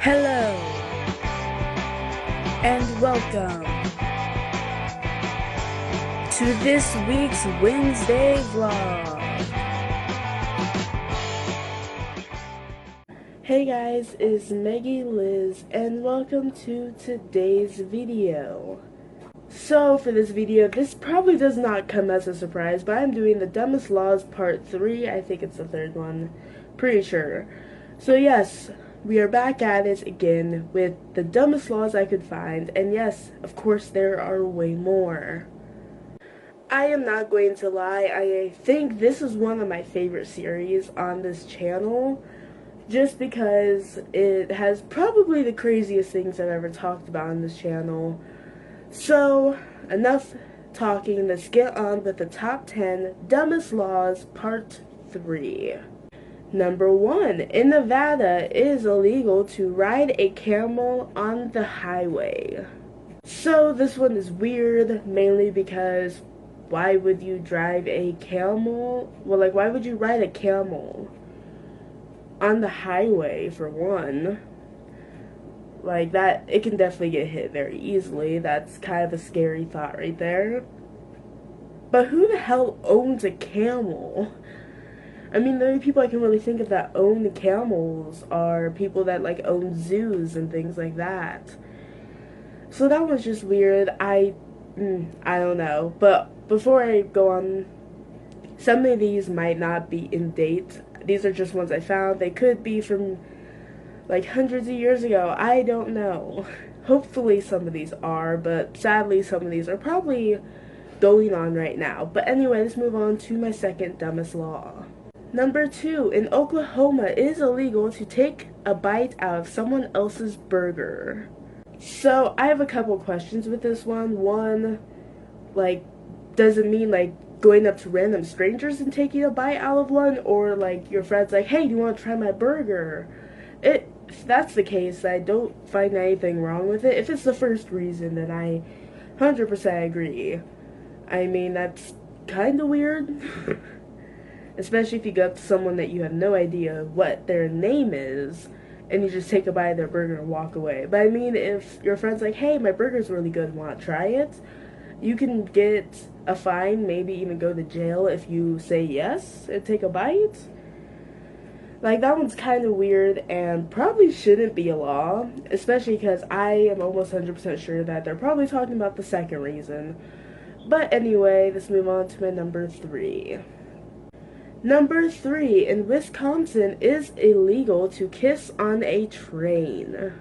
Hello and welcome to this week's Wednesday vlog. Hey guys, it's Meggi Liz and welcome to today's video. So for this video, this probably does not come as a surprise, but I'm doing the dumbest laws part 3. I think it's the third one, pretty sure. So yes, we are back at it again with the dumbest laws I could find, and yes, of course there are way more. I am not going to lie, I think this is one of my favorite series on this channel, just because it has probably the craziest things I've ever talked about on this channel. So, enough talking, let's get on with the top 10 dumbest laws part 3. Number 1. In Nevada, it is illegal to ride a camel on the highway. So this one is weird, mainly because why would you drive a camel? Well, like, why would you ride a camel on the highway, for one? Like, that, it can definitely get hit very easily. That's kind of a scary thought right there. But who the hell owns a camel? I mean, the only people I can really think of that own camels are people that, like, own zoos and things like that. So that was just weird. I don't know. But before I go on, some of these might not be in date. These are just ones I found. They could be from like hundreds of years ago. I don't know. Hopefully some of these are, but sadly some of these are probably going on right now. But anyway, let's move on to my second dumbest law. Number 2, in Oklahoma, it is illegal to take a bite out of someone else's burger. So I have a couple questions with this one. One, like, does it mean like going up to random strangers and taking a bite out of one, or like your friend's like, hey, do you want to try my burger? If that's the case, I don't find anything wrong with it. If it's the first reason, then I 100% agree. I mean, that's kind of weird. Especially if you go up to someone that you have no idea what their name is, and you just take a bite of their burger and walk away. But I mean, if your friend's like, hey, my burger's really good, want to try it? You can get a fine, maybe even go to jail if you say yes and take a bite. Like, that one's kind of weird and probably shouldn't be a law, especially because I am almost 100% sure that they're probably talking about the second reason. But anyway, let's move on to my number 3. Number 3, in Wisconsin, it is illegal to kiss on a train.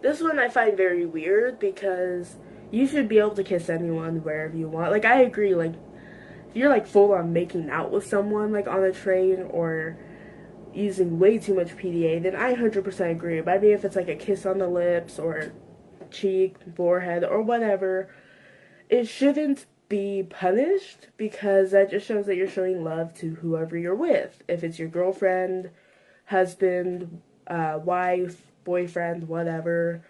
This one I find very weird because you should be able to kiss anyone wherever you want. Like, I agree, like, if you're like full on making out with someone like on a train or using way too much PDA, then I 100% agree. But I mean, if it's like a kiss on the lips or cheek, forehead, or whatever, it shouldn't be punished because that just shows that you're showing love to whoever you're with. If it's your girlfriend, husband, wife, boyfriend, whatever,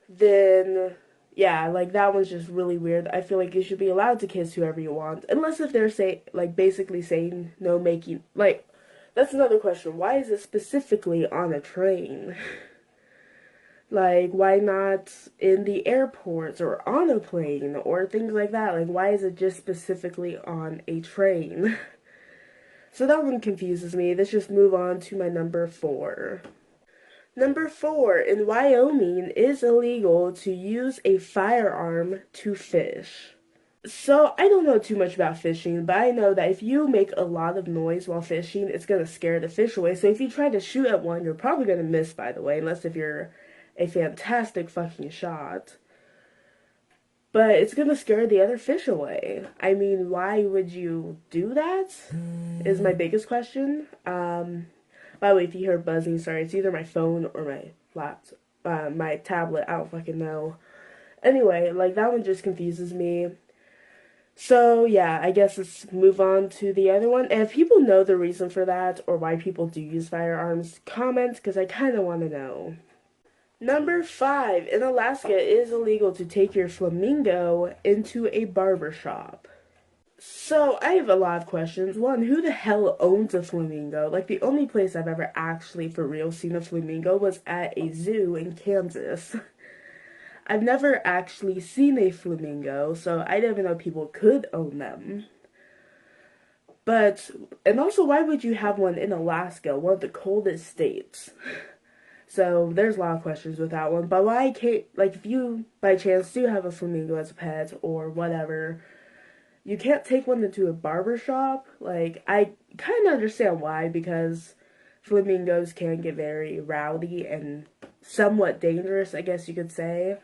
then yeah, like, that one's just really weird. I feel like you should be allowed to kiss whoever you want, unless if they're basically saying no making, like, that's another question. Why is it specifically on a train? Like, why not in the airports or on a plane or things like that? Like, why is it just specifically on a train? So that one confuses me. Let's just move on to my number 4. Number 4, in Wyoming, it is illegal to use a firearm to fish. So, I don't know too much about fishing, but I know that if you make a lot of noise while fishing, it's going to scare the fish away. So if you try to shoot at one, you're probably going to miss, by the way, unless if you're a fantastic fucking shot. But it's going to scare the other fish away. I mean, why would you do that? Is my biggest question. By the way, if you hear buzzing, sorry, it's either my phone or my laptop, my tablet, I don't fucking know. Anyway, like, that one just confuses me. So, yeah, I guess let's move on to the other one. And if people know the reason for that, or why people do use firearms, comment, because I kind of want to know. Number 5, in Alaska, it is illegal to take your flamingo into a barber shop. So, I have a lot of questions. One, who the hell owns a flamingo? Like, the only place I've ever actually for real seen a flamingo was at a zoo in Kansas. I've never actually seen a flamingo, so I didn't even know people could own them. But, and also, why would you have one in Alaska, one of the coldest states? So, there's a lot of questions with that one. But why can't, like, if you by chance do have a flamingo as a pet or whatever, you can't take one into a barber shop. Like, I kind of understand why, because flamingos can get very rowdy and somewhat dangerous, I guess you could say.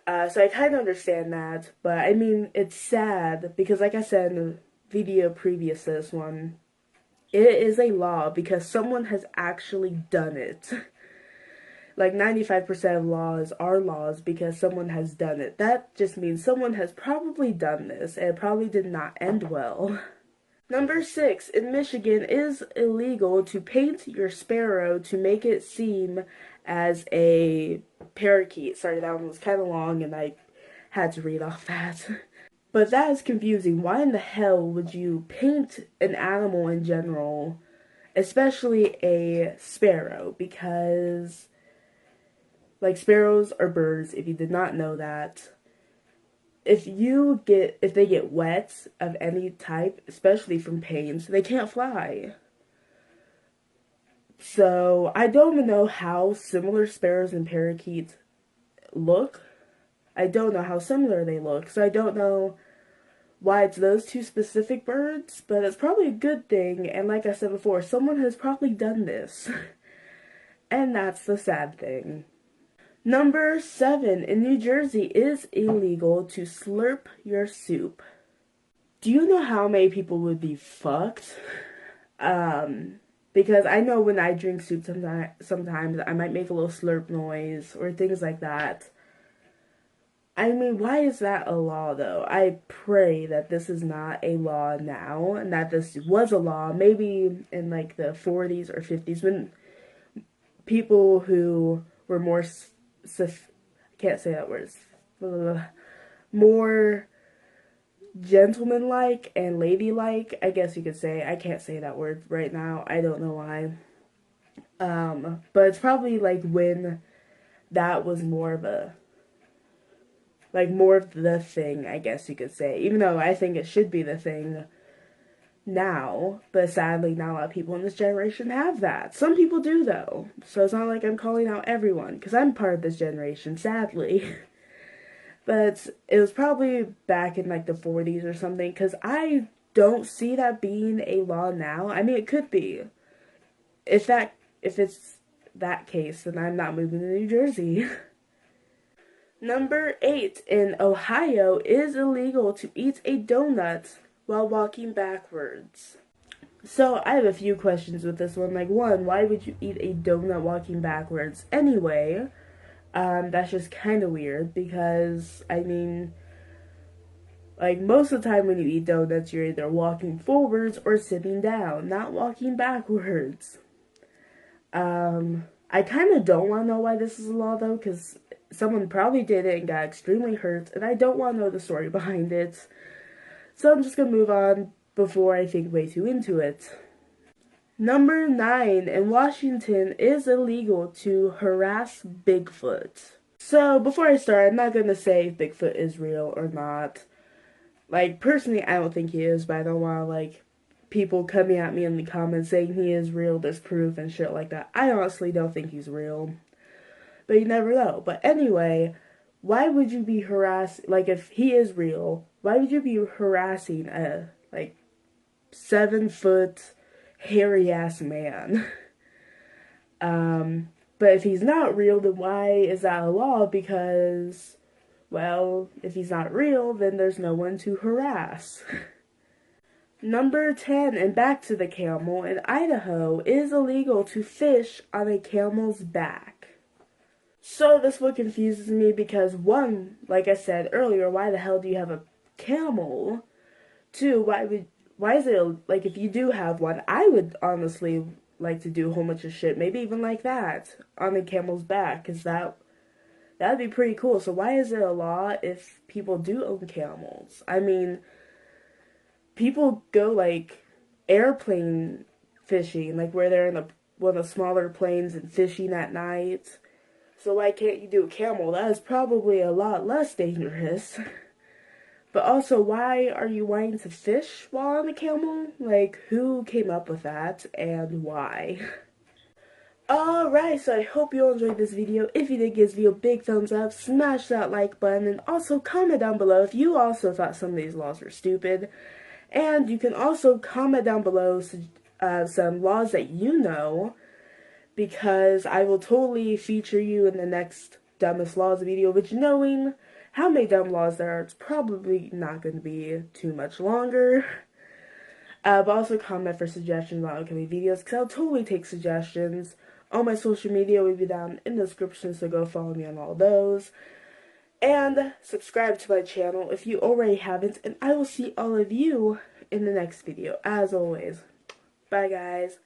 So I kind of understand that, but I mean, it's sad because, like I said in the video previous to this one, it is a law because someone has actually done it. Like 95% of laws are laws because someone has done it. That just means someone has probably done this and it probably did not end well. Number 6, in Michigan, it is illegal to paint your sparrow to make it seem as a parakeet. Sorry, that one was kind of long and I had to read off that. But that is confusing. Why in the hell would you paint an animal in general, especially a sparrow? Because, like, sparrows are birds, if you did not know that. If they get wet of any type, especially from paint, they can't fly. So I don't even know how similar sparrows and parakeets look. I don't know how similar they look, so I don't know why it's those two specific birds, but it's probably a good thing, and like I said before, someone has probably done this. And that's the sad thing. Number 7, in New Jersey, it is illegal to slurp your soup. Do you know how many people would be fucked? Because I know when I drink soup sometimes I might make a little slurp noise or things like that. I mean, why is that a law though? I pray that this is not a law now and that this was a law maybe in like the 40s or 50s when people who were more I can't say that word, more gentlemanlike and ladylike, I guess you could say. I can't say that word right now. I don't know why. But it's probably like when that was more of a more of the thing, I guess you could say. Even though I think it should be the thing now, but sadly not a lot of people in this generation have that. Some people do though. So it's not like I'm calling out everyone because I'm part of this generation, sadly. But it was probably back in like the 40s or something because I don't see that being a law now. I mean, it could be. If it's that case, then I'm not moving to New Jersey. Number 8, in Ohio, it is illegal to eat a donut while walking backwards. So I have a few questions with this one. Like, one, why would you eat a donut walking backwards anyway? That's just kind of weird because, I mean, like, most of the time when you eat donuts, you're either walking forwards or sitting down, not walking backwards. I kind of don't want to know why this is a law, though, because someone probably did it and got extremely hurt, and I don't want to know the story behind it. So I'm just going to move on before I think way too into it. Number 9, in Washington, it is illegal to harass Bigfoot. So before I start, I'm not going to say if Bigfoot is real or not. Like, personally, I don't think he is, but I don't want to, like, people coming at me in the comments saying he is real, there's proof and shit like that. I honestly don't think he's real. But you never know. But anyway, why would you be like, if he is real, why would you be harassing a, like, 7-foot, hairy-ass man? But if he's not real, then why is that a law? Because, well, if he's not real, then there's no one to harass. Number 10, and back to the camel, in Idaho, it is illegal to fish on a camel's back. So this one confuses me because, one, like I said earlier, why the hell do you have a camel? Two, why is it, like, if you do have one, I would honestly like to do a whole bunch of shit, maybe even like that, on a camel's back, because that'd be pretty cool. So why is it a law if people do own camels? I mean, people go like airplane fishing, like where they're in one of the smaller planes and fishing at night. So why can't you do a camel? That is probably a lot less dangerous. But also, why are you wanting to fish while on a camel? Like, who came up with that and why? Alright, so I hope you all enjoyed this video. If you did, give this video a big thumbs up, smash that like button, and also comment down below if you also thought some of these laws were stupid. And you can also comment down below some laws that you know, because I will totally feature you in the next dumbest laws video, which, knowing how many dumb laws there are, it's probably not going to be too much longer. But also comment for suggestions on upcoming videos, because I'll totally take suggestions. All my social media will be down in the description, so go follow me on all those. And subscribe to my channel if you already haven't, and I will see all of you in the next video, as always. Bye, guys.